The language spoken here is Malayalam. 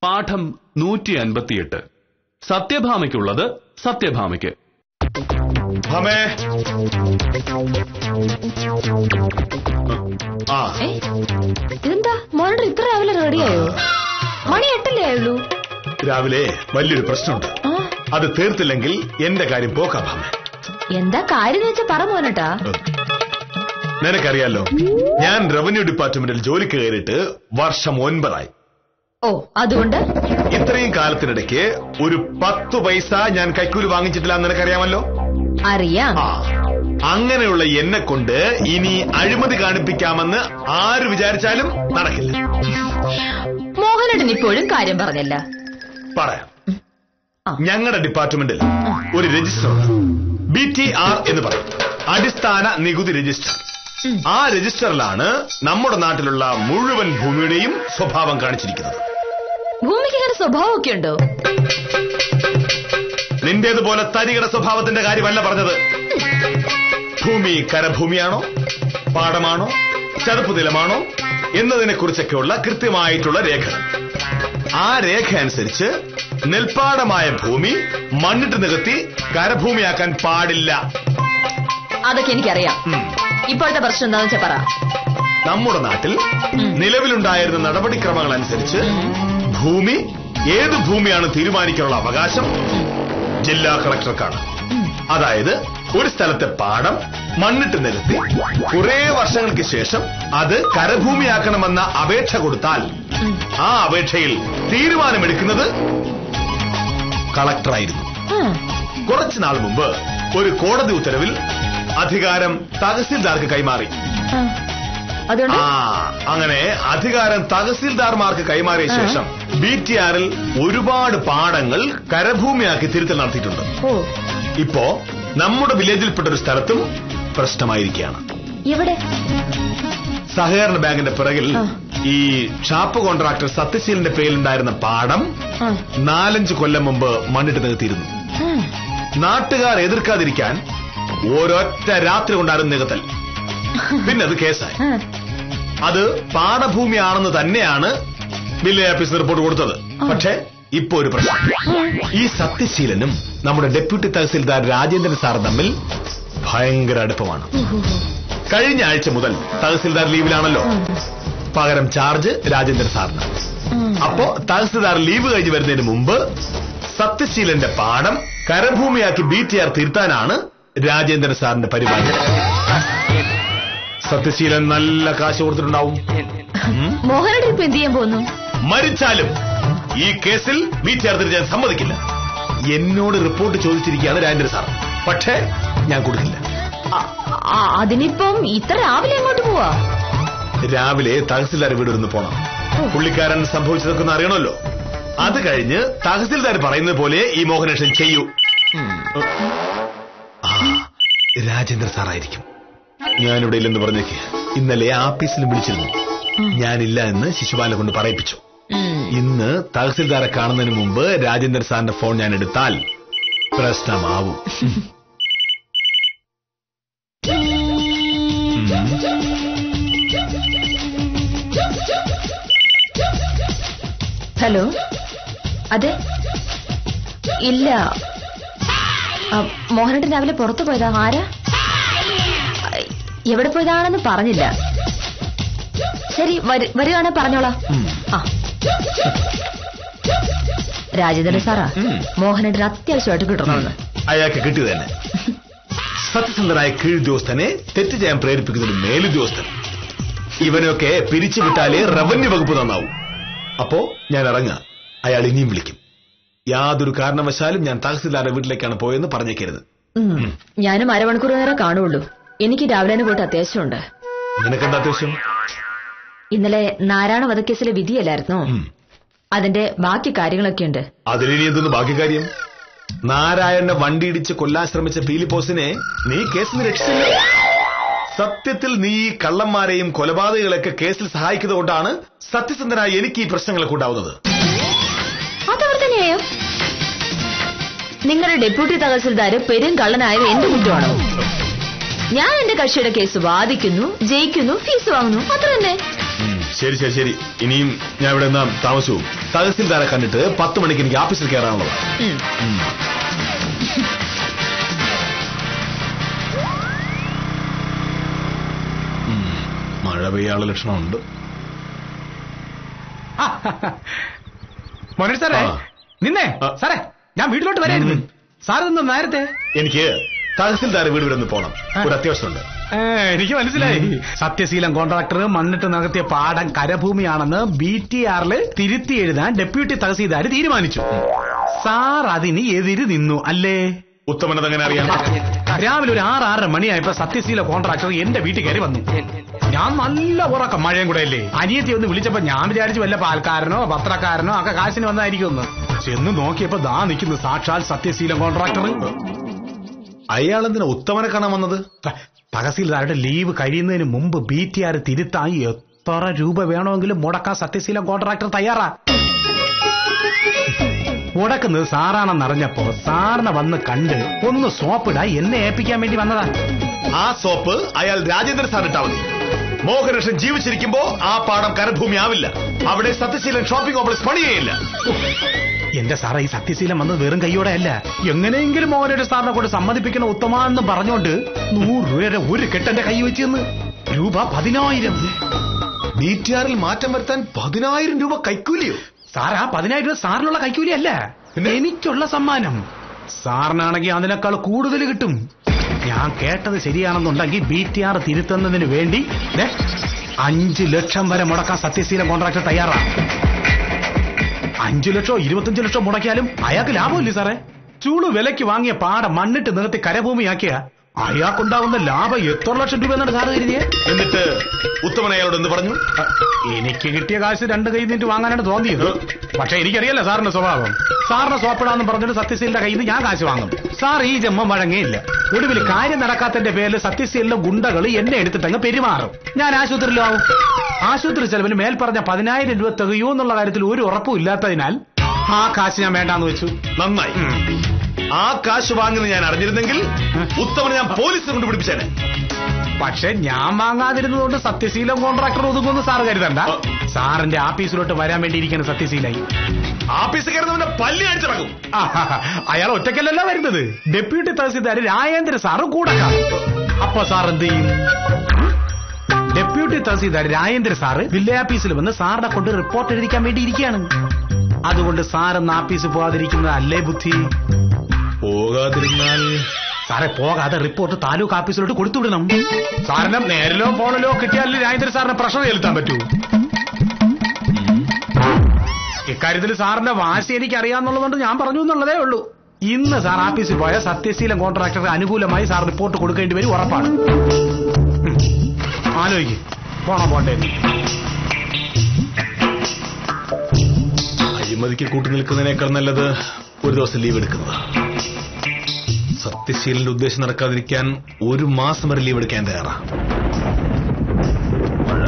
പാഠം 158. സത്യഭാമയ്ക്കുള്ളത് സത്യഭാമയ്ക്ക്. ഇതെന്താ മോനോട് ഇത്ര രാവിലെ റെഡിയായോ? മണി 8 ആയുള്ളൂ. രാവിലെ വലിയൊരു പ്രശ്നമുണ്ട്. അത് തീർത്തില്ലെങ്കിൽ എന്റെ കാര്യം പോക്കാ ഭാമേ. എന്താ കാര്യം വെച്ചാ പറ മോനട്ടാ. നിനക്കറിയാലോ, ഞാൻ റവന്യൂ ഡിപ്പാർട്ട്മെന്റിൽ ജോലിക്ക് കയറിയിട്ട് വർഷം 9 ഓ, അതുകൊണ്ട് ഇത്രയും കാലത്തിനിടയ്ക്ക് ഒരു 10 പൈസ ഞാൻ കൈക്കൂലി വാങ്ങിച്ചിട്ടില്ല എന്ന് നിനക്കറിയാമല്ലോ. അറിയാം. അങ്ങനെയുള്ള എന്നെ കൊണ്ട് ഇനി അഴിമതി കാണിപ്പിക്കാമെന്ന് ആര് വിചാരിച്ചാലും നടക്കില്ല. മോഹനേട്ടൻ ഇപ്പോഴും കാര്യം പറഞ്ഞില്ല. പറയാം. ഞങ്ങളുടെ ഡിപ്പാർട്ട്മെന്റിൽ ഒരു രജിസ്റ്റർ ഉണ്ട്. BTR എന്ന് പറയും, അടിസ്ഥാന നികുതി രജിസ്റ്റർ. ആ രജിസ്റ്ററിലാണ് നമ്മുടെ നാട്ടിലുള്ള മുഴുവൻ ഭൂമിയുടെയും സ്വഭാവം കാണിച്ചിരിക്കുന്നത്. ഭൂമിക്ക് ഇങ്ങനെ സ്വഭാവമൊക്കെ ഉണ്ടോ? നിന്റേതുപോലെ തരികട സ്വഭാവത്തിന്റെ കാര്യമല്ല പറഞ്ഞത്. ഭൂമി കരഭൂമിയാണോ, പാടമാണോ, ചതുപ്പ് നിലമാണോ എന്നതിനെ കുറിച്ചൊക്കെയുള്ള കൃത്യമായിട്ടുള്ള രേഖകൾ. ആ രേഖ അനുസരിച്ച് നെൽപ്പാടമായ ഭൂമി മണ്ണിട്ട് നികത്തി കരഭൂമിയാക്കാൻ പാടില്ല. അതൊക്കെ എനിക്കറിയാം. ഇപ്പോഴത്തെ പ്രശ്നം എന്താണെന്ന് വെച്ചാ പറ. നമ്മുടെ നാട്ടിൽ നിലവിലുണ്ടായിരുന്ന നടപടിക്രമങ്ങൾ അനുസരിച്ച് ഭൂമി ഏത് ഭൂമിയാണ് തീരുമാനിക്കാനുള്ള അവകാശം ജില്ലാ കളക്ടർക്കാണ്. അതായത് ഒരു സ്ഥലത്തെ പാടം മണ്ണിട്ട് നികത്തി കുറെ വർഷങ്ങൾക്ക് ശേഷം അത് കരഭൂമിയാക്കണമെന്ന അപേക്ഷ കൊടുത്താൽ ആ അപേക്ഷയിൽ തീരുമാനമെടുക്കുന്നത് കളക്ടറായിരുന്നു. കുറച്ചു നാൾ മുമ്പ് ഒരു കോടതി ഉത്തരവിൽ അധികാരം തഹസിൽദാർക്ക് കൈമാറി. അങ്ങനെ അധികാരം തഹസിൽദാർമാർക്ക് കൈമാറിയ ശേഷം BTRൽ ഒരുപാട് പാടങ്ങൾ കരഭൂമിയാക്കി തിരുത്തൽ നടത്തിയിട്ടുണ്ട്. ഇപ്പോ നമ്മുടെ വില്ലേജിൽപ്പെട്ട ഒരു സ്ഥലത്തും പ്രശ്നമായിരിക്കുകയാണ്. ഇവിടെ സഹകരണ ബാങ്കിന്റെ പിറകിൽ ഈ ഷാപ്പ് കോൺട്രാക്ടർ സത്യശീലന്റെ പേരിലുണ്ടായിരുന്ന പാടം 4-5 കൊല്ലം മുമ്പ് മണ്ണിട്ട് നികത്തിയിരുന്നു. നാട്ടുകാർ എതിർക്കാതിരിക്കാൻ ഒരൊറ്റ രാത്രി കൊണ്ടായിരുന്നു നികത്തൽ. പിന്നെ അത് കേസായി. അത് പാടഭൂമിയാണെന്ന് തന്നെയാണ് വില്ലേജ് ഓഫീസർ റിപ്പോർട്ട് കൊടുത്തത്. പക്ഷേ ഇപ്പോ ഒരു പ്രശ്നം. ഈ സത്യശീലനും നമ്മുടെ ഡെപ്യൂട്ടി തഹസിൽദാർ രാജേന്ദ്രൻ സാർ തമ്മിൽ ഭയങ്കര അടുപ്പമാണ്. കഴിഞ്ഞ ആഴ്ച മുതൽ തഹസിൽദാർ ലീവിലാണല്ലോ. പകരം ചാർജ് രാജേന്ദ്രൻ സാറിന്. അപ്പോ തഹസിൽദാർ ലീവ് കഴിഞ്ഞ് വരുന്നതിന് മുമ്പ് സത്യശീലന്റെ പാടം കരഭൂമിയാക്കി BTR തിരുത്താനാണ് രാജേന്ദ്രൻ സാറിന്റെ പരിപാടി. സത്യശീലൻ നല്ല കാശ് കൊടുത്തിട്ടുണ്ടാവും. മോഹനേട്ടൻ ഇപ്പൊ എന്ത് ചെയ്യാൻ പോകുന്നു? മരിച്ചാലും ഈ കേസിൽ BTR തിരിച്ചാൻ സമ്മതിക്കില്ല. എന്നോട് റിപ്പോർട്ട് ചോദിച്ചിരിക്കുകയാണ് രാജേന്ദ്രൻ സാർ. പക്ഷേ ഞാൻ കൊടുക്കില്ല. അതിനിപ്പം ഇത്ര രാവിലെ എങ്ങോട്ട് പോവാ? രാവിലെ തഹസിൽദാർ വീട് ഒന്ന് പോണം. പുള്ളിക്കാരൻ സംഭവിച്ചതൊക്കെ ഒന്ന് അറിയണമല്ലോ. അത് കഴിഞ്ഞ് തഹസിൽദാർ പറയുന്നത് പോലെ ഈ മോഹനേഷൻ ചെയ്യൂ. രാജേന്ദ്രൻ സാറായിരിക്കും. ഞാനിവിടെ ഇല്ലെന്ന് പറഞ്ഞേക്ക്. ഇന്നലെ ആഫീസിൽ വിളിച്ചിരുന്നു. ഞാനില്ല എന്ന് ശിശുപാല കൊണ്ട് പറയിപ്പിച്ചു. ഇന്ന് തഹസിൽദാരെ കാണുന്നതിന് മുമ്പ് രാജേന്ദ്രൻ സാറിന്റെ ഫോൺ ഞാൻ എടുത്താൽ പ്രശ്നമാവും. ഹലോ, അതെ. ഇല്ല, മോഹനേട്ടൻ രാവിലെ പുറത്തു പോയതാ. ആരാ? എവിടെ പോയതാണെന്ന് പറഞ്ഞില്ല. ശരി, വരികയാണെ പറഞ്ഞോളാം. രാജേന്ദ്രൻ സാറാ, മോഹനേട്ടൻ അത്യാവശ്യമായിട്ട് കിട്ടണമെന്ന്. അയാൾക്ക് കിട്ടിയത് തന്നെ. സത്യസന്ധനായ കീഴുദ്യോഗസ്ഥനെ തെറ്റ് ചെയ്യാൻ പ്രേരിപ്പിക്കുന്ന മേലുദ്യോഗസ്ഥൻ. ഇവനൊക്കെ പിരിച്ചുവിട്ടാലേ റവന്യൂ വകുപ്പ് നന്നാവും. അപ്പോ ഞാൻ ഇറങ്ങാം. അയാൾ ഇനിയും വിളിക്കും. യാതൊരു കാരണവശാലും ഞാൻ തഹസിൽദാരുടെ വീട്ടിലേക്കാണ് പോയെന്ന് പറഞ്ഞേക്കരുത്. ഞാനും അരമണിക്കൂർ നേരം കാണുള്ളൂ. എനിക്ക് രാവിലെ തന്നെ പോയിട്ട് അത്യാവശ്യമുണ്ട്. നിനക്കെന്താ അത്യാവശ്യം? ഇന്നലെ നാരായണ വധക്കേസിലെ വിധിയല്ലായിരുന്നോ? അതിന്റെ ബാക്കി കാര്യങ്ങളൊക്കെ ഉണ്ട്. അതിലിനി എന്തൊന്ന് ബാക്കി കാര്യം? നാരായണനെ വണ്ടിയിടിച്ച് കൊല്ലാൻ ശ്രമിച്ച ഫിലിപ്പോസിനെ നീ കേസിൽ നിന്ന് രക്ഷിച്ചില്ല. സത്യത്തിൽ നീ ഈ കള്ളന്മാരെയും കൊലപാതകളൊക്കെ കേസിൽ സഹായിക്കുന്നതുകൊണ്ടാണ് സത്യസന്ധനായി എനിക്ക് ഈ പ്രശ്നങ്ങളൊക്കെ ഉണ്ടാവുന്നത്. അതവിടുത്തെ ന്യായം. നിങ്ങളുടെ ഡെപ്യൂട്ടി തഹസിൽദാർ പെരും കള്ളനായത് എന്റെ കുറ്റമാണോ? ഞാൻ എന്റെ കക്ഷിയുടെ കേസ് വാദിക്കുന്നു, ജയിക്കുന്നു, ഫീസ് വാങ്ങുന്നു, അത്ര തന്നെ. ശരി ശരി ശരി, ഇനിയും ഞാൻ ഇവിടെ നിന്നാ താമസവും. തഹസിൽദാരെ കണ്ടിട്ട് 10 മണിക്ക് എനിക്ക് ഓഫീസിൽ കയറാനുള്ളത്. മഴ പെയ്യാനുള്ള ലക്ഷണമുണ്ട്. മോനെ സാറേ, നിന്നെ സാറേ, ഞാൻ വീട്ടിലോട്ട് വരായിരുന്നു. സാറൊന്നും നേരത്തെ. എനിക്ക് തഹസിൽദാർ വീട് വരെ ഒന്ന് പോകണം, ഒരു അത്യാവശ്യമുണ്ട്. എനിക്ക് മനസ്സിലായി. സത്യശീലൻ കോൺട്രാക്ടർ മണ്ണിട്ട് നികത്തിയ പാടം കരഭൂമിയാണെന്ന് BTRൽ തിരുത്തി എഴുതാൻ ഡെപ്യൂട്ടി തഹസീൽദാർ തീരുമാനിച്ചു. സാർ അതിന് എതിര് നിന്നു അല്ലേ? ഉത്തമനത് എങ്ങനെ അറിയാം? രാവിലെ ഒരു 6-6:30 മണിയായപ്പോ സത്യശീല കോൺട്രാക്ടർ എന്റെ വീട്ടിൽ കയറി വന്നു. ഞാൻ നല്ല ഉറക്കം, മഴയും കൂടെ അല്ലേ. അനിയത്തി ഒന്ന് വിളിച്ചപ്പോ ഞാൻ വിചാരിച്ചു വല്ല പാൽക്കാരനോ പത്രക്കാരനോ ഒക്കെ കാശിന് വന്നായിരിക്കുമെന്ന്. ചെന്ന് നോക്കിയപ്പോ ദാ നിൽക്കുന്നു സാക്ഷാൽ സത്യശീല കോൺട്രാക്ടർ. അയാളെന്തിനാ ഉത്തമനെ കാണാൻ വന്നത്? തഹസീൽദാരുടെ ലീവ് കഴിയുന്നതിന് മുമ്പ് BTR തിരുത്താൻ എത്ര രൂപ വേണമെങ്കിലും മുടക്കാൻ സത്യശീല കോൺട്രാക്ടർ തയ്യാറാ. മുടക്കുന്നത് സാറാണെന്നറിഞ്ഞപ്പോ സാറിനെ വന്ന് കണ്ട് ഒന്ന് സോപ്പിടാ എന്നെ ഏൽപ്പിക്കാൻ വേണ്ടി വന്നതാ. ആ സോപ്പ് അയാൾ രാജേന്ദ്ര സാർ ഇട്ടാ മതി. മോഹനകൃഷ്ണൻ ജീവിച്ചിരിക്കുമ്പോ ആ പാടം കരഭൂമി ആവില്ല. അവിടെ സത്യശീലൻ ഷോപ്പിംഗ് കോംപ്ലക്സ് പണിയേയില്ല. എന്റെ സാറേ, ഈ സത്യശീലം വന്നത് വെറും കൈയോടെ അല്ല. എങ്ങനെയെങ്കിലും മോഹനയുടെ സാറിനെ കൊണ്ട് സമ്മതിപ്പിക്കണം ഉത്തമാന്ന് പറഞ്ഞോണ്ട് 100 രൂപയുടെ ഒരു കെട്ടെന്റെ കൈ വെച്ചെന്ന്. രൂപ 10,000. BTRൽ മാറ്റം വരുത്താൻ 10,000 രൂപ കൈക്കൂലിയോ? സാർ, ആ 10,000 രൂപ സാറിനുള്ള കൈക്കൂലി അല്ല, എനിക്കുള്ള സമ്മാനം. സാറിനാണെങ്കിൽ അതിനേക്കാൾ കൂടുതൽ കിട്ടും. ഞാൻ കേട്ടത് ശരിയാണെന്നുണ്ടെങ്കിൽ BTR തിരുത്തുന്നതിന് വേണ്ടി 5 ലക്ഷം വരെ മുടക്കാൻ സത്യശീല കോൺട്രാക്ടർ തയ്യാറാണ്. 5 ലക്ഷോ 25 ലക്ഷോ മുടക്കിയാലും അയാൾക്ക് ലാഭമില്ലേ സാറേ? ചൂട് വിലയ്ക്ക് വാങ്ങിയ പാടം മണ്ണിട്ട് നികത്തി കരഭൂമിയാക്കിയ അയാൾക്കുണ്ടാവുന്ന ലാഭം എത്ര ലക്ഷം രൂപ എന്നാണ് സാറ് കരുതിയേ? എന്നിട്ട് ഉത്തമൻ അയാളോട് എന്ത് പറഞ്ഞു? എനിക്ക് കിട്ടിയ കാശ് 2 കൈ നീട്ട് വാങ്ങാനാണ് തോന്നിയത്. പക്ഷെ എനിക്കറിയാലോ സാറിന്റെ സ്വഭാവം. സാറിനെ സോപ്പിടാന്ന് പറഞ്ഞിട്ട് സത്യശീലിന്റെ കയ്യിൽ നിന്ന് ഞാൻ കാശ് വാങ്ങും. സാർ ഈ ജന്മം വഴങ്ങിയില്ല. ഒടുവിൽ കാര്യം നടക്കാത്തതിന്റെ പേരിൽ സത്യശീലിന്റെ ഗുണ്ടകൾ എന്നെ എടുത്തിട്ടങ്ങ് പെരുമാറും. ഞാൻ ആശുപത്രിയിലാവും. ആശുപത്രി ചെലവിന് മേൽപ്പറഞ്ഞ 10,000 രൂപ തികയോ എന്നുള്ള കാര്യത്തിൽ ഒരു ഉറപ്പും ഇല്ലാത്തതിനാൽ ആ കാശ് ഞാൻ വേണ്ടാന്ന് വെച്ചു. നന്നായി. ആ കാശ് വാങ്ങുന്നത് ഞാൻ അറിഞ്ഞിരുന്നെങ്കിൽ ഉത്തമനെ ഞാൻ പോലീസിനെ കൊണ്ട് പിടിപ്പിച്ചേനെ. പക്ഷെ ഞാൻ വാങ്ങാതിരുന്നതുകൊണ്ട് സത്യശീലം കോൺട്രാക്ടർ ഒതുങ്ങുമെന്ന് സാർ കരുതണ്ട. സാറിന്റെ ആഫീസിലോട്ട് വരാൻ വേണ്ടിയിരിക്കുന്ന സത്യശീലായി. ആഫീസിൽ കയറുന്നവന്റെ പല്ലി അടിച്ചിറക്കും. അയാൾ ഒറ്റയ്ക്കല്ലല്ലോ വരുന്നത്. ഡെപ്യൂട്ടി തഹസീൽദാർ രാജേന്ദ്ര സാറ് കൂടെ കാണും. അപ്പൊ സാർ എന്ത് ചെയ്യും? Deputy tahsildar Rajendra sir village ഓഫീസിൽ വന്ന് സാറിനെ കൊണ്ട് റിപ്പോർട്ട് എഴുതിക്കാൻ വേണ്ടി ഇരിക്കുകയാണ്. അതുകൊണ്ട് സാറെന്ന് ആഫീസിൽ പോകാതിരിക്കുന്നത് അല്ലേ ബുദ്ധി? പോകാതിരുന്നാൽ സാറെ പോകാതെ റിപ്പോർട്ട് താലൂക്ക് ഓഫീസിലോട്ട് കൊടുത്തുവിടണം. സാറിന് നേരിലോ ഫോണിലോ കിട്ടിയാലേ രാജേന്ദ്ര സാറിന് പ്രഷർ ചെലുത്താൻ പറ്റൂ. ഇക്കാര്യത്തിൽ സാറിന്റെ വാശി എനിക്ക് അറിയാന്നുള്ളതുകൊണ്ട് ഞാൻ പറഞ്ഞു എന്നുള്ളതേ ഉള്ളൂ. ഇന്ന് സാർ ഓഫീസിൽ പോയ സത്യശീലൻ കോൺട്രാക്ടർക്ക് അനുകൂലമായി സാർ റിപ്പോർട്ട് കൊടുക്കേണ്ടി വരും, ഉറപ്പാണ്. ആലോചിക്കും പോണോ പോണ്ടേ? അഴിമതിക്ക് കൂട്ടുനിൽക്കുന്നതിനേക്കാൾ നല്ലത് ഒരു ദിവസം ലീവ് എടുക്കുന്നത്. സത്യശീലന്റെ ഉദ്ദേശം നടക്കാതിരിക്കാൻ 1 മാസം വരെ ലീവ് എടുക്കാൻ തയ്യാറാ. മഴ